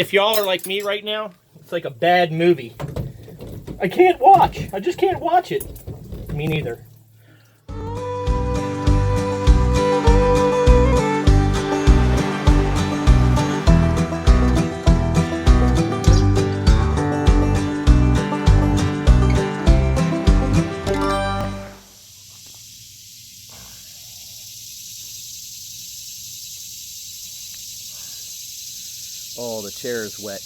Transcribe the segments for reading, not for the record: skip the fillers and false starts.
if y'all are like me right now, it's like a bad movie. I can't watch. I just can't watch it. Me neither. Oh, the chair is wet.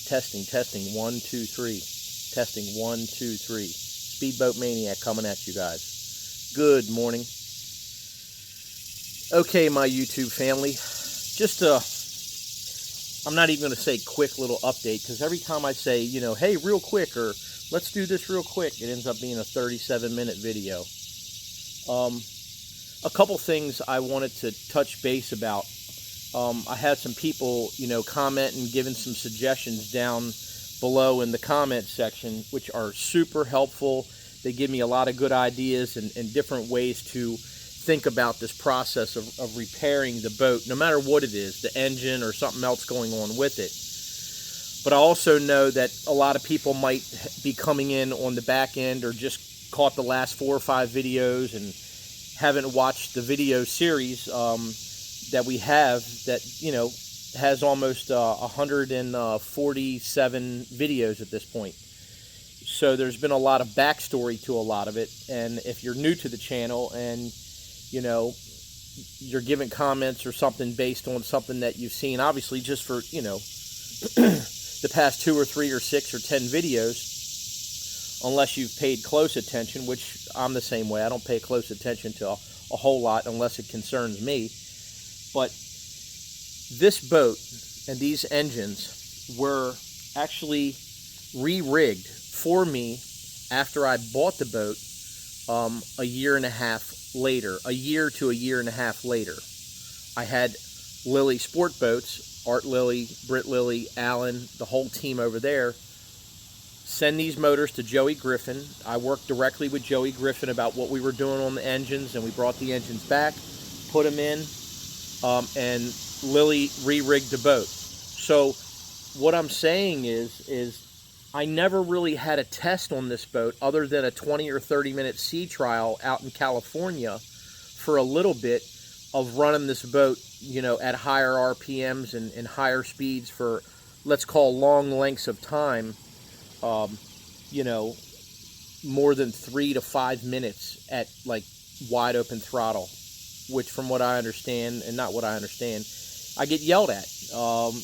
Testing, testing, 1, 2, 3. Testing, 1, 2, 3. Speedboat Maniac coming at you guys. Good morning. Okay, my YouTube family. Just I'm not even going to say quick little update, because every time I say, you know, hey, real quick, or let's do this real quick, it ends up being a 37-minute video. A couple things I wanted to touch base about. I had some people, you know, comment and giving some suggestions down below in the comment section, which are super helpful. They give me a lot of good ideas and different ways to think about this process of repairing the boat, no matter what it is, the engine or something else going on with it. But I also know that a lot of people might be coming in on the back end or just caught the last 4 or 5 videos and haven't watched the video series that we have that, you know, has almost 147 videos at this point. So there's been a lot of backstory to a lot of it. And if you're new to the channel and, you know, you're giving comments or something based on something that you've seen, obviously just for, you know, the past 2 or 3 or 6 or 10 videos, unless you've paid close attention, which I'm the same way. I don't pay close attention to a whole lot unless it concerns me. But this boat and these engines were actually re-rigged for me after I bought the boat a year and a half later, a year to a year and a half later. I had Lily Sport Boats, Art Lily, Britt Lily, Alan, the whole team over there, send these motors to Joey Griffin. I worked directly with Joey Griffin about what we were doing on the engines, and we brought the engines back, put them in, and Lily re-rigged the boat. So what I'm saying is I never really had a test on this boat other than a 20 or 30 minute sea trial out in California for a little bit of running this boat, you know, at higher RPMs and higher speeds for, let's call, long lengths of time, you know, more than 3 to 5 minutes at like wide open throttle, which from what I understand, and not what I understand, I get yelled at.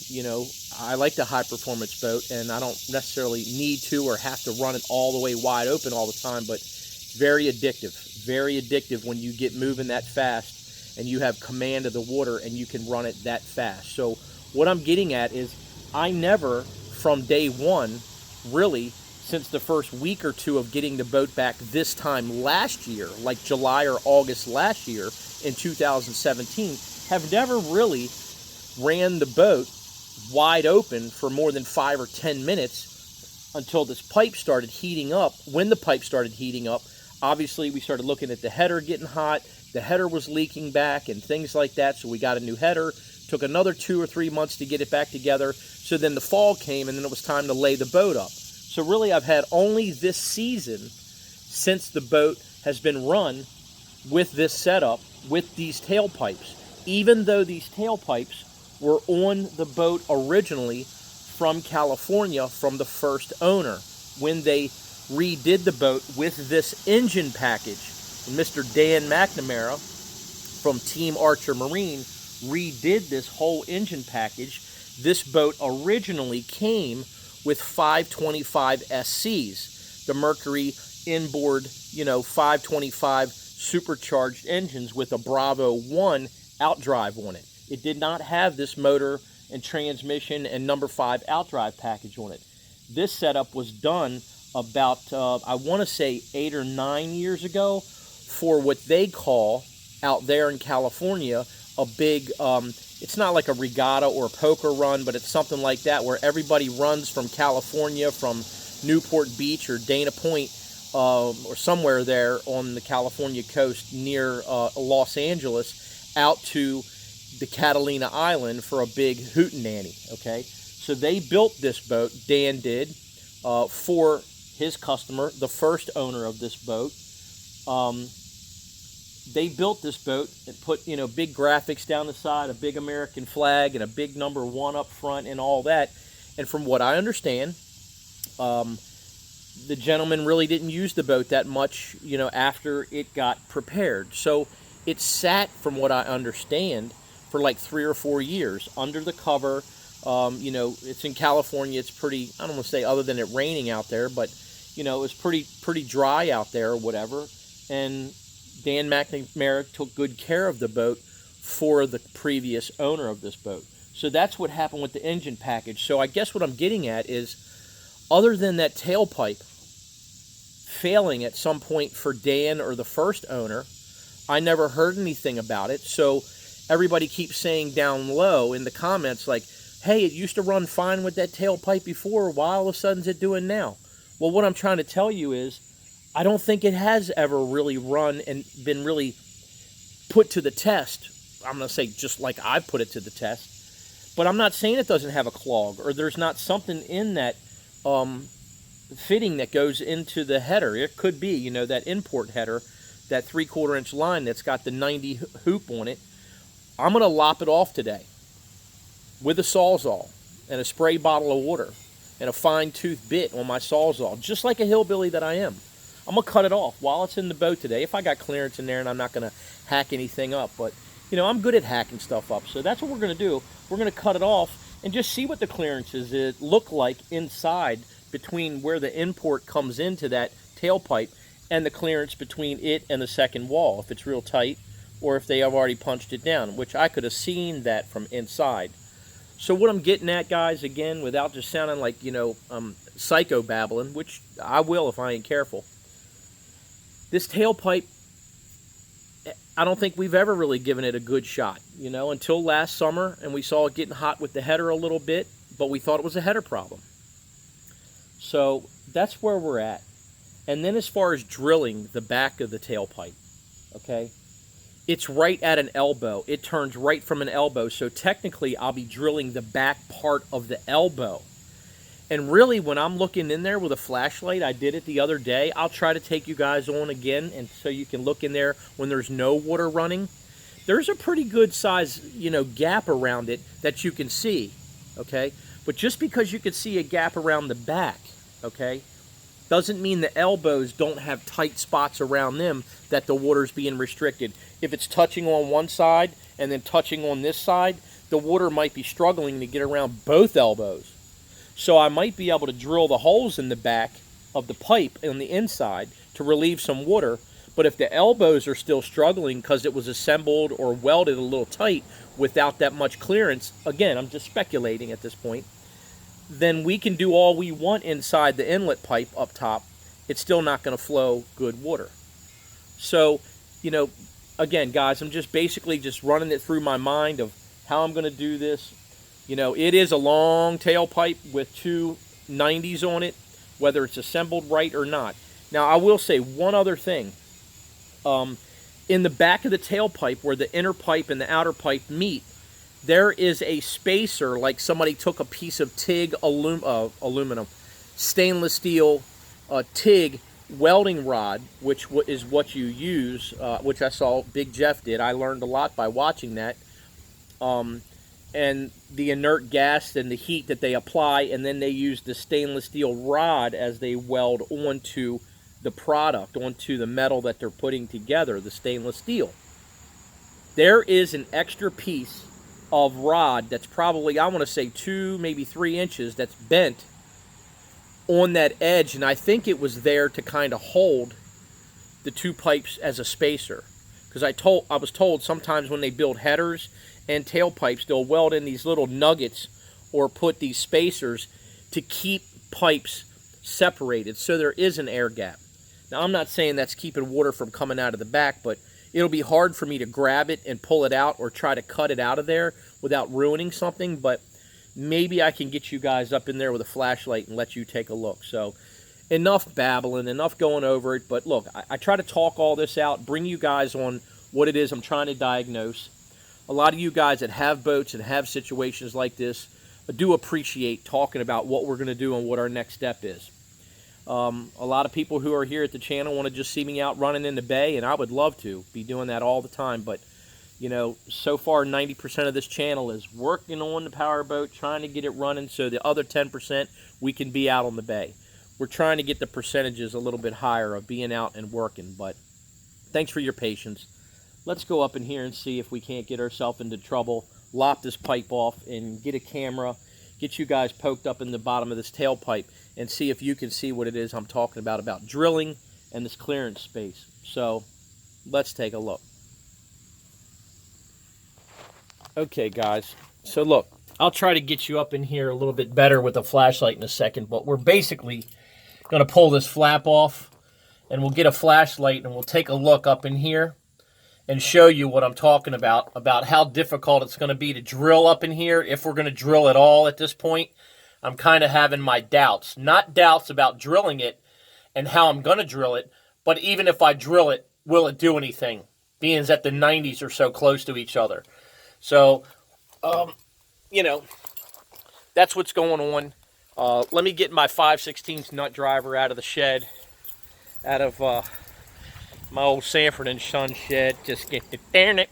You know, I like the high performance boat, and I don't necessarily need to or have to run it all the way wide open all the time, but it's very addictive when you get moving that fast and you have command of the water and you can run it that fast. So what I'm getting at is I never, from day one, really, since the first week or two of getting the boat back this time last year, like July or August last year in 2017, have never really ran the boat wide open for more than 5 or 10 minutes until this pipe started heating up. When the pipe started heating up, obviously we started looking at the header getting hot. The header was leaking back and things like that, so we got a new header. Took another 2 or 3 months to get it back together. So then the fall came, and then it was time to lay the boat up. So really, I've had only this season, since the boat has been run with this setup, with these tailpipes. Even though these tailpipes were on the boat originally from California, from the first owner, when they redid the boat with this engine package. And Mr. Dan McNamara from Team Archer Marine redid this whole engine package. This boat originally came with 525 SCs, the Mercury inboard, you know, 525 supercharged engines with a Bravo 1 outdrive on it. It did not have this motor and transmission and number 5 outdrive package on it. This setup was done about, I want to say 8 or 9 years ago, for what they call out there in California a big, it's not like a regatta or a poker run, but it's something like that where everybody runs from California, from Newport Beach or Dana Point, or somewhere there on the California coast near Los Angeles, out to the Catalina Island for a big hootenanny, okay? So they built this boat, Dan did, for his customer, the first owner of this boat. They built this boat and put, big graphics down the side, a big American flag, and a big number 1 up front and all that. And from what I understand, the gentleman really didn't use the boat that much, after it got prepared. So it sat, from what I understand, for like 3 or 4 years under the cover. It's in California. It's pretty, I don't want to say other than it raining out there, but, it was pretty dry out there or whatever. And Dan McNamara took good care of the boat for the previous owner of this boat. So that's what happened with the engine package. So I guess what I'm getting at is, other than that tailpipe failing at some point for Dan or the first owner, I never heard anything about it. So everybody keeps saying down low in the comments, like, hey, it used to run fine with that tailpipe before. Why all of a sudden is it doing now? Well, what I'm trying to tell you is, I don't think it has ever really run and been really put to the test. I'm going to say just like I put it to the test. But I'm not saying it doesn't have a clog, or there's not something in that fitting that goes into the header. It could be, that import header, that 3/4 inch line that's got the 90 hoop on it. I'm going to lop it off today with a Sawzall and a spray bottle of water and a fine tooth bit on my Sawzall, just like a hillbilly that I am. I'm going to cut it off while it's in the boat today, if I got clearance in there, and I'm not going to hack anything up. But, I'm good at hacking stuff up. So that's what we're going to do. We're going to cut it off and just see what the clearances look like inside, between where the import comes into that tailpipe and the clearance between it and the second wall, if it's real tight or if they have already punched it down, which I could have seen that from inside. So what I'm getting at, guys, again, without just sounding like, psycho babbling, which I will if I ain't careful, this tailpipe, I don't think we've ever really given it a good shot, until last summer, and we saw it getting hot with the header a little bit, but we thought it was a header problem. So that's where we're at. And then as far as drilling the back of the tailpipe, okay, it's right at an elbow. It turns right from an elbow, so technically I'll be drilling the back part of the elbow. And really, when I'm looking in there with a flashlight, I did it the other day. I'll try to take you guys on again, and so you can look in there when there's no water running. There's a pretty good size, gap around it that you can see, okay? But just because you can see a gap around the back, okay, doesn't mean the elbows don't have tight spots around them that the water's being restricted. If it's touching on one side and then touching on this side, the water might be struggling to get around both elbows. So I might be able to drill the holes in the back of the pipe on the inside to relieve some water. But if the elbows are still struggling because it was assembled or welded a little tight without that much clearance, again, I'm just speculating at this point, then we can do all we want inside the inlet pipe up top. It's still not going to flow good water. So, again, guys, I'm just basically just running it through my mind of how I'm going to do this. It is a long tailpipe with 2 90s on it, whether it's assembled right or not. Now, I will say one other thing. In the back of the tailpipe, where the inner pipe and the outer pipe meet, there is a spacer, like somebody took a piece of TIG aluminum, stainless steel TIG welding rod, which is what you use, which I saw Big Jeff did. I learned a lot by watching that. And the inert gas and the heat that they apply, and then they use the stainless steel rod as they weld onto the product, onto the metal that they're putting together, the stainless steel. There is an extra piece of rod that's probably, I want to say 2, maybe 3 inches, that's bent on that edge, and I think it was there to kind of hold the 2 pipes as a spacer. Because I was told sometimes when they build headers and tailpipes, they'll weld in these little nuggets or put these spacers to keep pipes separated, so there is an air gap. Now, I'm not saying that's keeping water from coming out of the back, but it'll be hard for me to grab it and pull it out or try to cut it out of there without ruining something, but maybe I can get you guys up in there with a flashlight and let you take a look. So enough babbling, enough going over it, but look, I try to talk all this out, bring you guys on what it is I'm trying to diagnose. a lot of you guys that have boats and have situations like this do appreciate talking about what we're going to do and what our next step is. A lot of people who are here at the channel want to just see me out running in the bay, and I would love to be doing that all the time. But, you know, so far 90% of this channel is working on the powerboat, trying to get it running, so the other 10% we can be out on the bay. We're trying to get the percentages a little bit higher of being out and working, but thanks for your patience. Let's go up in here and see if we can't get ourselves into trouble, lop this pipe off, and get a camera, get you guys poked up in the bottom of this tailpipe, and see if you can see what it is I'm talking about drilling and this clearance space. So let's take a look. Okay, guys, so look, I'll try to get you up in here a little bit better with a flashlight in a second, but we're basically going to pull this flap off, and we'll get a flashlight and we'll take a look up in here and show you what I'm talking about how difficult it's going to be to drill up in here, if we're going to drill at all at this point. I'm kind of having my doubts. Not doubts about drilling it and how I'm going to drill it, but even if I drill it, will it do anything, being that the 90s are so close to each other. So, you know, that's what's going on. Let me get my 5/16 nut driver out of the shed, out of my old Sanford and Son shed. Just get it down it.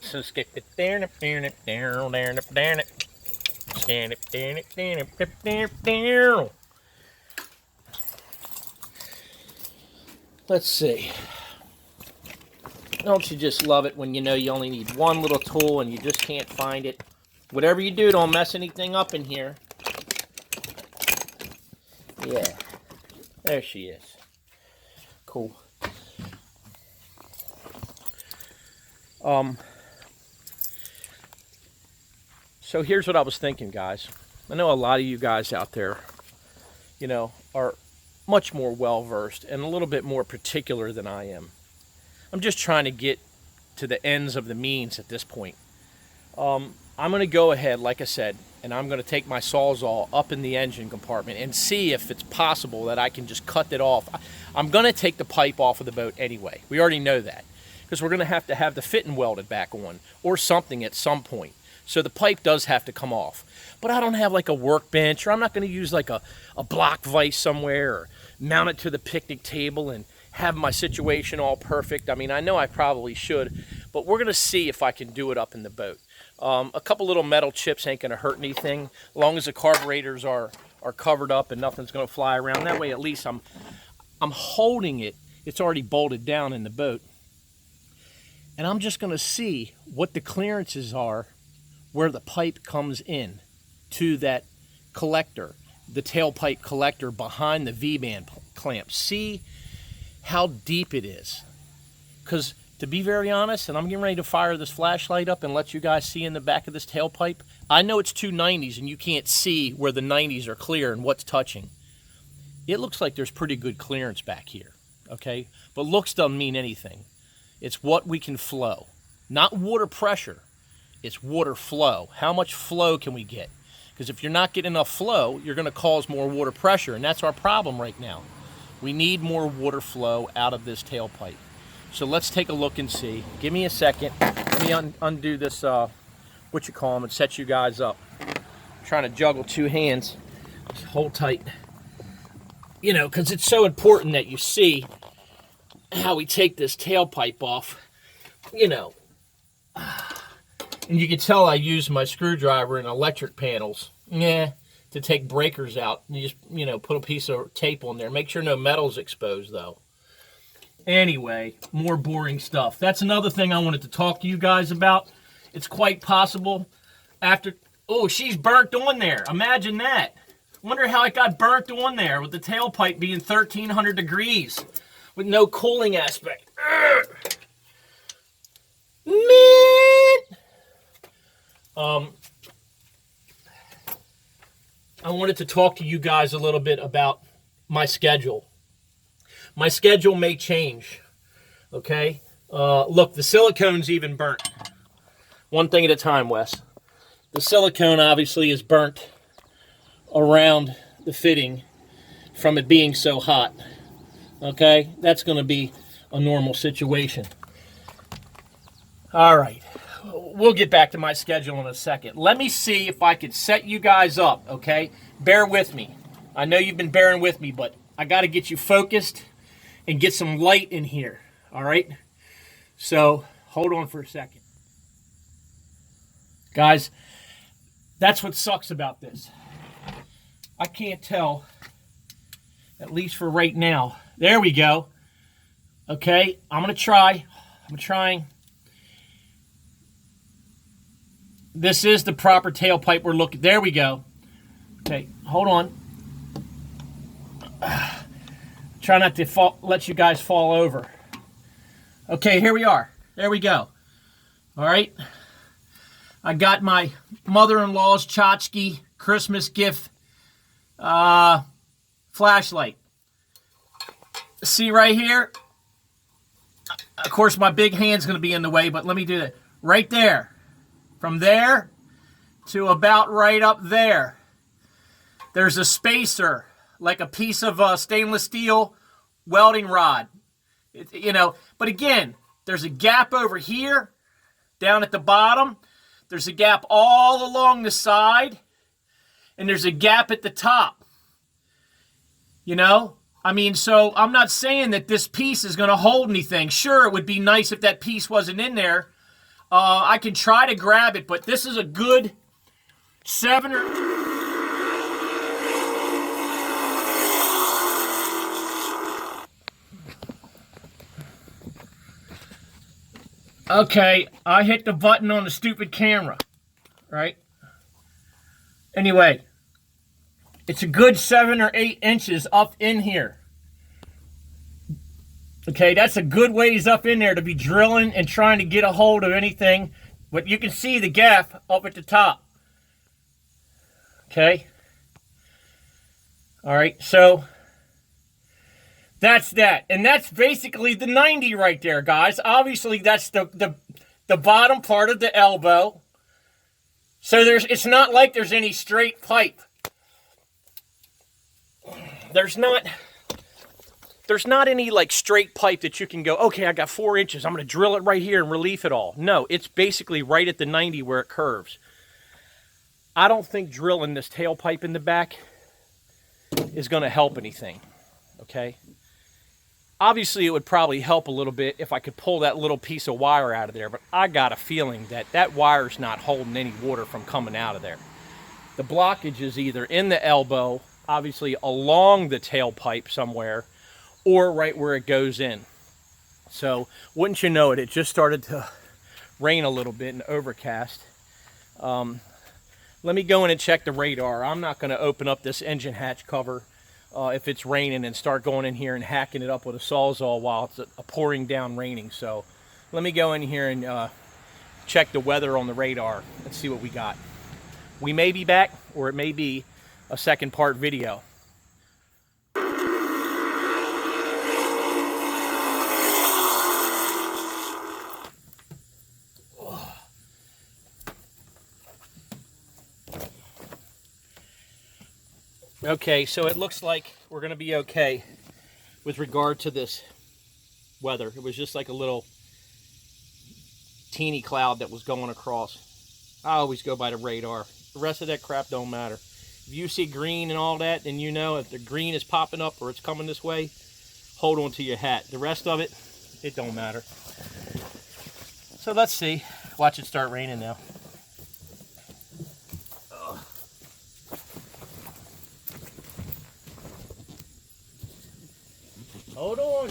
Just get it down it, down it, down it, down it. Stand it, down it, down it, down. Let's see. Don't you just love it when you know you only need one little tool and you just can't find it? Whatever you do, don't mess anything up in here. Yeah, there she is. Cool. So here's what I was thinking, guys. I know a lot of you guys out there, you know, are much more well-versed and a little bit more particular than I am. I'm just trying to get to the ends of the means at this point. I'm going to go ahead, like I said, and I'm going to take my Sawzall up in the engine compartment and see if it's possible that I can just cut it off. I'm going to take the pipe off of the boat anyway. We already know that, because we're going to have the fitting welded back on or something at some point. So the pipe does have to come off. But I don't have like a workbench, or I'm not going to use like a block vise somewhere or mount it to the picnic table and have my situation all perfect. I mean, I know I probably should, but we're going to see if I can do it up in the boat. A couple little metal chips ain't going to hurt anything, as long as the carburetors are covered up and nothing's going to fly around. That way at least I'm holding it. It's already bolted down in the boat. And I'm just going to see what the clearances are where the pipe comes in to that collector, the tailpipe collector behind the V-band clamp. See how deep it is. Because to be very honest, and I'm getting ready to fire this flashlight up and let you guys see in the back of this tailpipe, I know it's two 90s and you can't see where the 90s are clear and what's touching. It looks like there's pretty good clearance back here, okay? But looks doesn't mean anything. It's what we can flow. Not water pressure. It's water flow. How much flow can we get? Because if you're not getting enough flow, you're going to cause more water pressure, and that's our problem right now. We need more water flow out of this tailpipe. So let's take a look and see. Give me a second. Let me undo this, and set you guys up. I'm trying to juggle two hands. Just hold tight. You know, because it's so important that you see how we take this tailpipe off. You know. And you can tell I use my screwdriver and electric panels, to take breakers out. You just, you know, put a piece of tape on there. Make sure no metal's exposed, though. Anyway, more boring stuff. That's another thing I wanted to talk to you guys about. It's quite possible after... Oh, she's burnt on there. Imagine that. Wonder how it got burnt on there with the tailpipe being 1,300 degrees with no cooling aspect. Man! I wanted to talk to you guys a little bit about my schedule. My schedule may change, okay? Look, the silicone's even burnt. One thing at a time, Wes. The silicone obviously is burnt around the fitting from it being so hot, okay? That's going to be a normal situation. All right, we'll get back to my schedule in a second. Let me see if I can set you guys up, okay? Bear with me. I know you've been bearing with me, but I got to get you focused and get some light in here, all right? So hold on for a second. Guys, that's what sucks about this. I can't tell, at least for right now. There we go. Okay, I'm going to try. I'm trying. This is the proper tailpipe we're looking. There we go. Okay, hold on. Try not to let you guys fall over. Okay, here we are. There we go. All right. I got my mother-in-law's tchotchke Christmas gift flashlight. See right here? Of course, my big hand's going to be in the way, but let me do that. Right there. From there to about right up there. There's a spacer, like a piece of stainless steel welding rod. But again, there's a gap over here, down at the bottom. There's a gap all along the side. And there's a gap at the top. So I'm not saying that this piece is going to hold anything. Sure, it would be nice if that piece wasn't in there. I can try to grab it, but this is a good 7 or... Okay, I hit the button on the stupid camera, right? Anyway, it's a good 7 or 8 inches up in here. Okay, that's a good ways up in there to be drilling and trying to get a hold of anything. But you can see the gap up at the top. Okay. All right, so that's that. And that's basically the 90 right there, guys. Obviously, that's the bottom part of the elbow. So it's not like there's any straight pipe. There's not any like straight pipe that you can go, okay, I got 4 inches. I'm going to drill it right here and relief it all. No, it's basically right at the 90 where it curves. I don't think drilling this tailpipe in the back is going to help anything, okay? Obviously, it would probably help a little bit if I could pull that little piece of wire out of there, but I got a feeling that that wire's not holding any water from coming out of there. The blockage is either in the elbow, obviously along the tailpipe somewhere, or right where it goes in. So, wouldn't you know it, it just started to rain a little bit and overcast. Let me go in and check the radar. I'm not going to open up this engine hatch cover if it's raining and start going in here and hacking it up with a Sawzall while it's pouring down raining. So, let me go in here and check the weather on the radar and see what we got. We may be back, or it may be a second part video. Okay, so it looks like we're going to be okay with regard to this weather. It was just like a little teeny cloud that was going across. I always go by the radar. The rest of that crap don't matter. If you see green and all that, then you know if the green is popping up or it's coming this way, hold on to your hat. The rest of it, it don't matter. So let's see. Watch it start raining now. Hold on.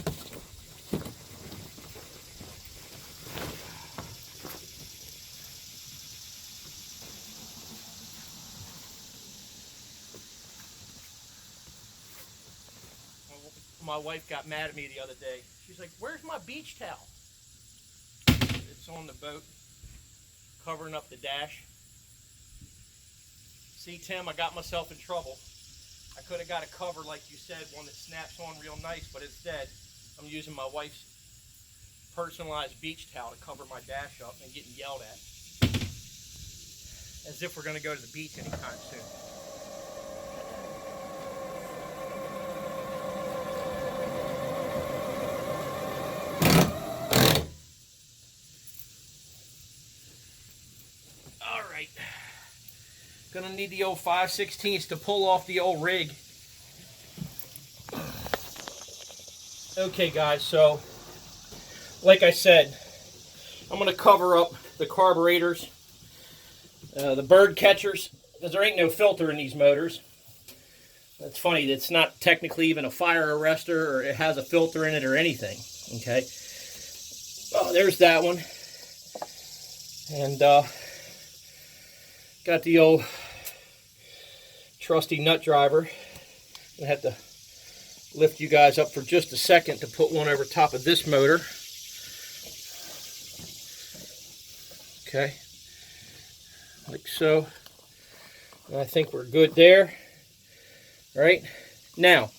My wife got mad at me the other day. She's like, "Where's my beach towel?" It's on the boat, covering up the dash. See, Tim, I got myself in trouble. I could have got a cover, like you said, one that snaps on real nice, but instead, I'm using my wife's personalized beach towel to cover my dash up and getting yelled at. As if we're going to go to the beach anytime soon. Gonna need the old 5/16 to pull off the old rig. Okay guys, so like I said, I'm gonna cover up the carburetors, the bird catchers, because there ain't no filter in these motors. That's funny, it's not technically even a fire arrestor, or it has a filter in it or anything, okay? Oh, there's that one. And got the old trusty nut driver. I have to lift you guys up for just a second to put one over top of this motor. Okay, like so. And I think we're good there. All right, now,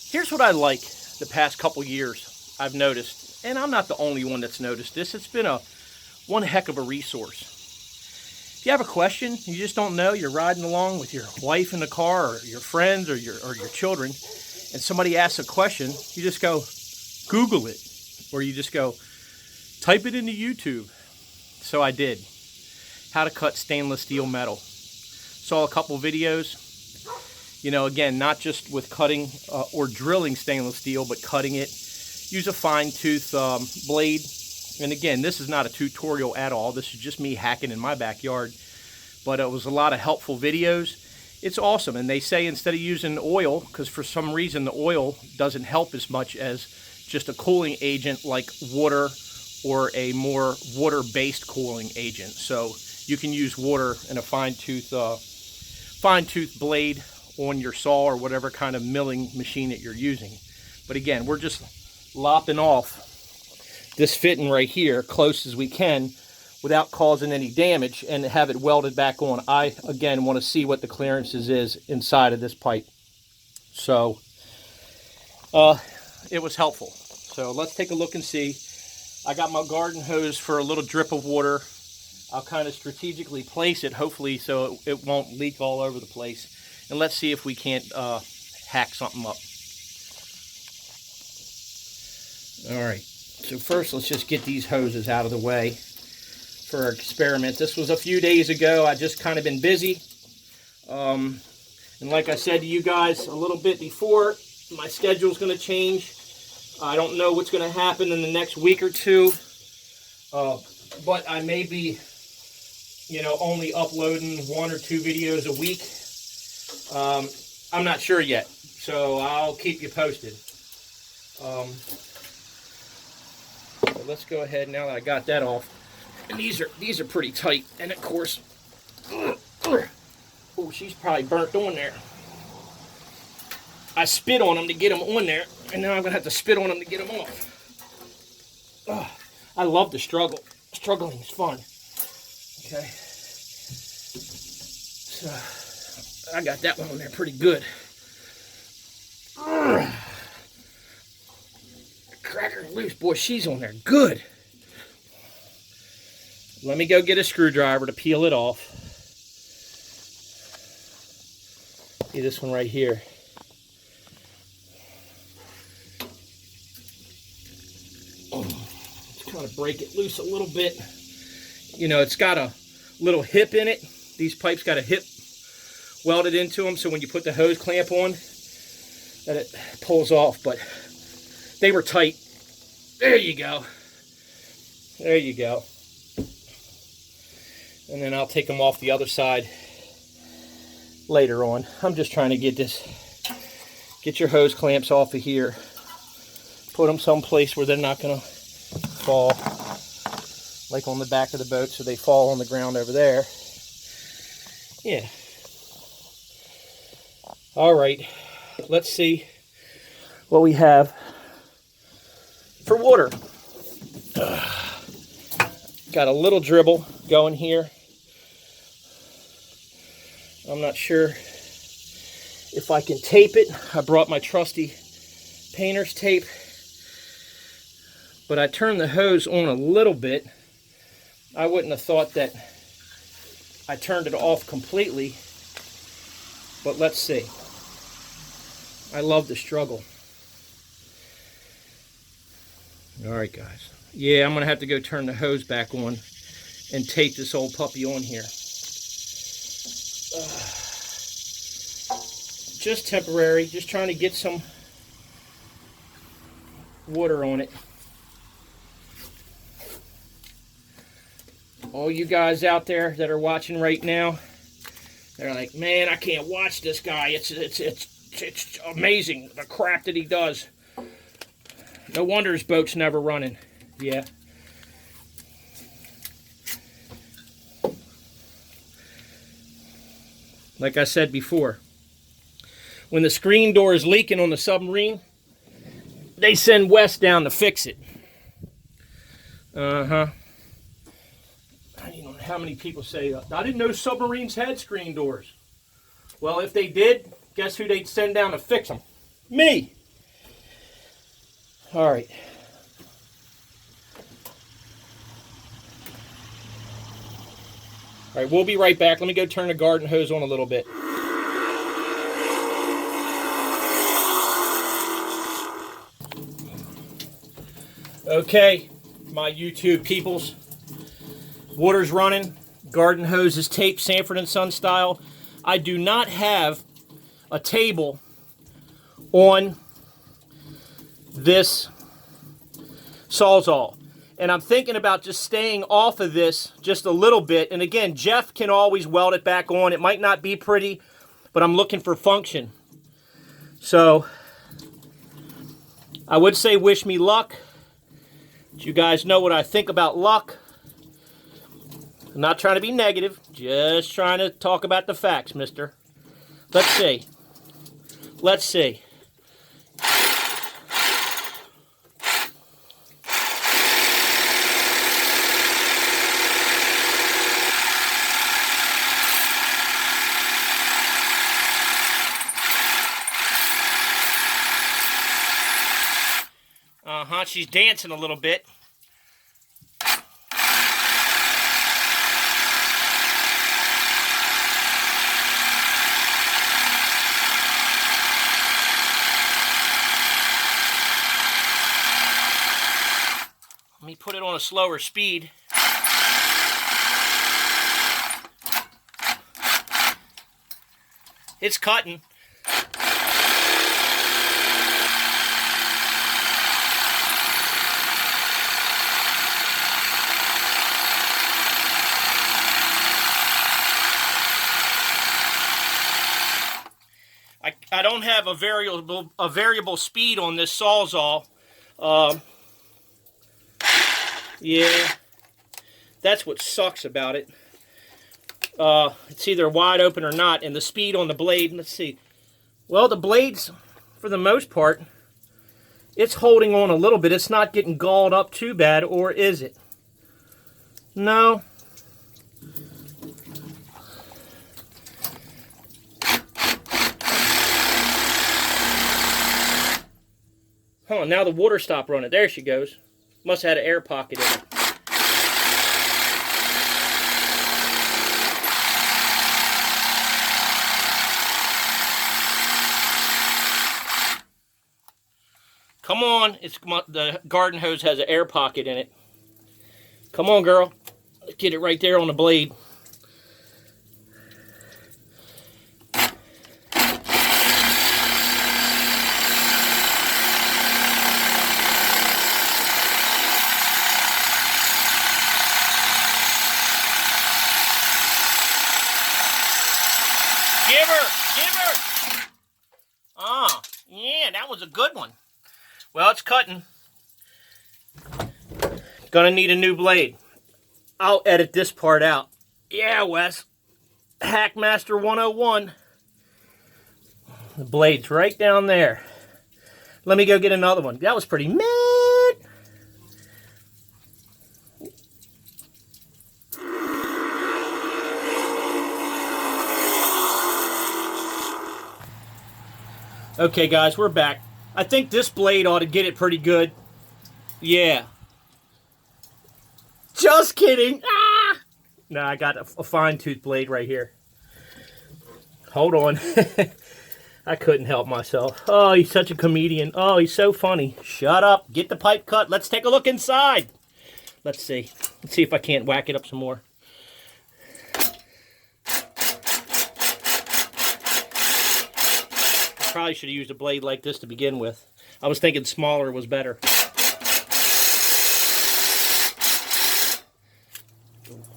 here's what I like the past couple years I've noticed, and I'm not the only one that's noticed this. It's been one heck of a resource. If you have a question, you just don't know, you're riding along with your wife in the car, or your friends, or your children, and somebody asks a question, you just go Google it, or you just go type it into YouTube. So I did. How to cut stainless steel metal. Saw a couple videos. You know, again, not just with cutting or drilling stainless steel, but cutting it. Use a fine tooth blade. And again, this is not a tutorial at all. This is just me hacking in my backyard. But it was a lot of helpful videos. It's awesome. And they say instead of using oil, because for some reason the oil doesn't help as much as just a cooling agent like water, or a more water-based cooling agent. So you can use water and a fine tooth blade on your saw or whatever kind of milling machine that you're using. But again, we're just lopping off this fitting right here close as we can without causing any damage, and have it welded back on. I again want to see what the clearances is inside of this pipe. So it was helpful. So let's take a look and see. I got my garden hose for a little drip of water. I'll kind of strategically place it, hopefully, so it won't leak all over the place. And let's see if we can't hack something up. All right, so first let's just get these hoses out of the way for our experiment. This was a few days ago. I just kind of been busy. And like I said to you guys a little bit before, my schedule's going to change. I don't know what's going to happen in the next week or two, but I may be, you know, only uploading 1 or 2 videos a week. I'm not sure yet, so I'll keep you posted. So let's go ahead now that I got that off. And these are pretty tight, and of course, oh, she's probably burnt on there. I spit on them to get them on there, and now I'm going to have to spit on them to get them off. I love the struggle. Struggling is fun. Okay. So, I got that one on there pretty good. Cracker loose. Boy, she's on there good. Let me go get a screwdriver to peel it off. See this one right here. Kind of break it loose a little bit. You know, it's got a little hip in it. These pipes got a hip welded into them, so when you put the hose clamp on, that it pulls off. But they were tight. There you go. There you go. And then I'll take them off the other side later on. I'm just trying to get your hose clamps off of here. Put them someplace where they're not going to fall, like on the back of the boat, so they fall on the ground over there. Yeah. All right, let's see what we have for water. Got a little dribble going here. I'm not sure if I can tape it. I brought my trusty painter's tape. But I turned the hose on a little bit. I wouldn't have thought that I turned it off completely. But let's see. I love the struggle. All right, guys. Yeah, I'm going to have to go turn the hose back on, and tape this old puppy on here. Just temporary, just trying to get some water on it. All you guys out there that are watching right now, they're like, man, I can't watch this guy. It's amazing, the crap that he does. No wonder his boat's never running. Yeah. Like I said before, when the screen door is leaking on the submarine, they send Wes down to fix it. I don't know how many people say, I didn't know submarines had screen doors. Well, if they did, guess who they'd send down to fix them? Me! All right. All right, we'll be right back. Let me go turn the garden hose on a little bit. Okay, my YouTube peoples. Water's running. Garden hose is taped Sanford & Son style. I do not have a table on this Sawzall. And I'm thinking about just staying off of this just a little bit. And again, Jeff can always weld it back on. It might not be pretty, but I'm looking for function. So, I would say wish me luck. But you guys know what I think about luck. I'm not trying to be negative, just trying to talk about the facts, mister. Let's see. Let's see. She's dancing a little bit. Let me put it on a slower speed. It's cutting. I don't have a variable speed on this Sawzall. Yeah, that's what sucks about it. It's either wide open or not, and the speed on the blade, let's see. Well, the blades, for the most part, it's holding on a little bit. It's not getting galled up too bad, or is it? No. Oh, now the water stopped running. There she goes. Must have had an air pocket in it. Come on. The garden hose has an air pocket in it. Come on, girl. Let's get it right there on the blade. Give her! Ah, yeah, that was a good one. Well, it's cutting. Gonna need a new blade. I'll edit this part out. Yeah, Wes. Hackmaster 101. The blade's right down there. Let me go get another one. That was pretty mad. Okay, guys, we're back. I think this blade ought to get it pretty good. Yeah. Just kidding. Ah! No, I got a fine-tooth blade right here. Hold on. I couldn't help myself. Oh, he's such a comedian. Oh, he's so funny. Shut up. Get the pipe cut. Let's take a look inside. Let's see. Let's see if I can't whack it up some more. I probably should have used a blade like this to begin with. I was thinking smaller was better.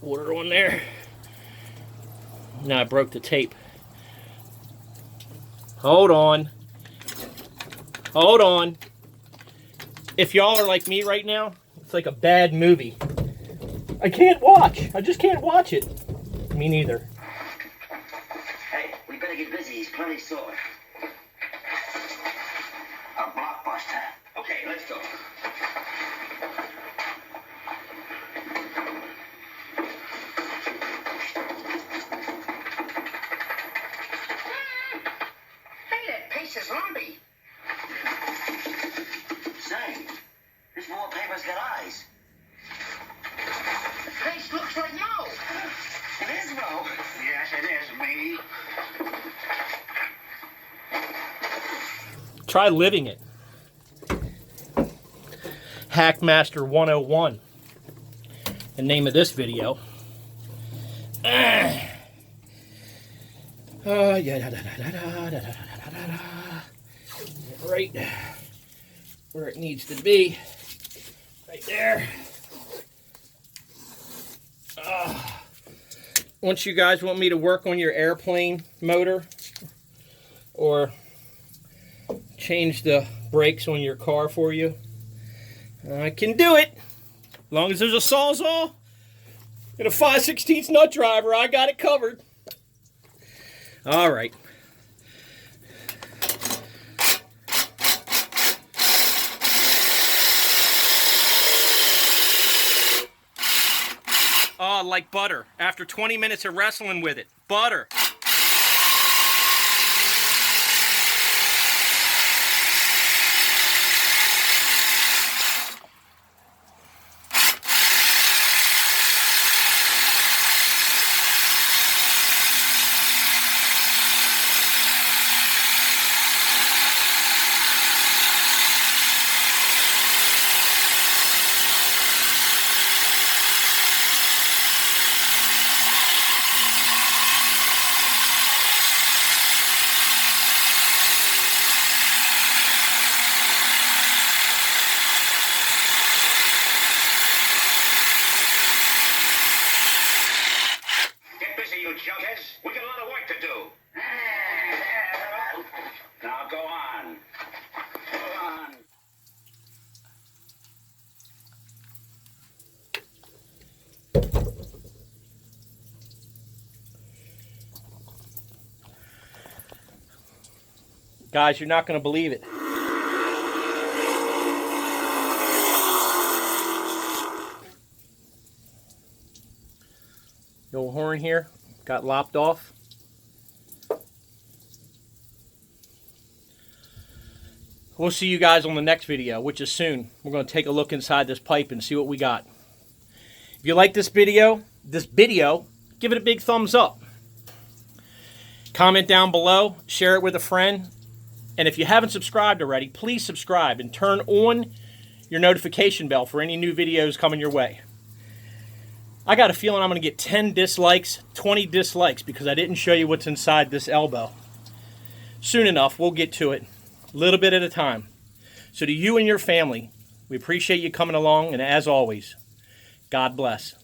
Water on there. Now I broke the tape. Hold on. Hold on. If y'all are like me right now, it's like a bad movie. I can't watch. I just can't watch it. Me neither. Hey, we better get busy. He's plenty sore. A blockbuster. Okay, let's go. Hey, that piece is lumpy. Say, this wallpaper's got eyes. The face looks like Mo. It is Mo. Yes, it is me. Try living it. Hackmaster 101. The name of this video. Right where it needs to be. Right there. Once you guys want me to work on your airplane motor or change the brakes on your car for you, I can do it. As long as there's a Sawzall and a 5/16 nut driver, I got it covered. All right. Oh, like butter. After 20 minutes of wrestling with it. Butter. Junkheads, we got a lot of work to do. Now go on. Go on. Guys, you're not going to believe it. The old horn here got lopped off. We'll see you guys on the next video, which is soon. We're going to take a look inside this pipe and see what we got. If you like this video, give it a big thumbs up. Comment down below, share it with a friend. And if you haven't subscribed already, please subscribe and turn on your notification bell for any new videos coming your way. I got a feeling I'm going to get 10 dislikes, 20 dislikes because I didn't show you what's inside this elbow. Soon enough, we'll get to it, a little bit at a time. So to you and your family, we appreciate you coming along, and as always, God bless.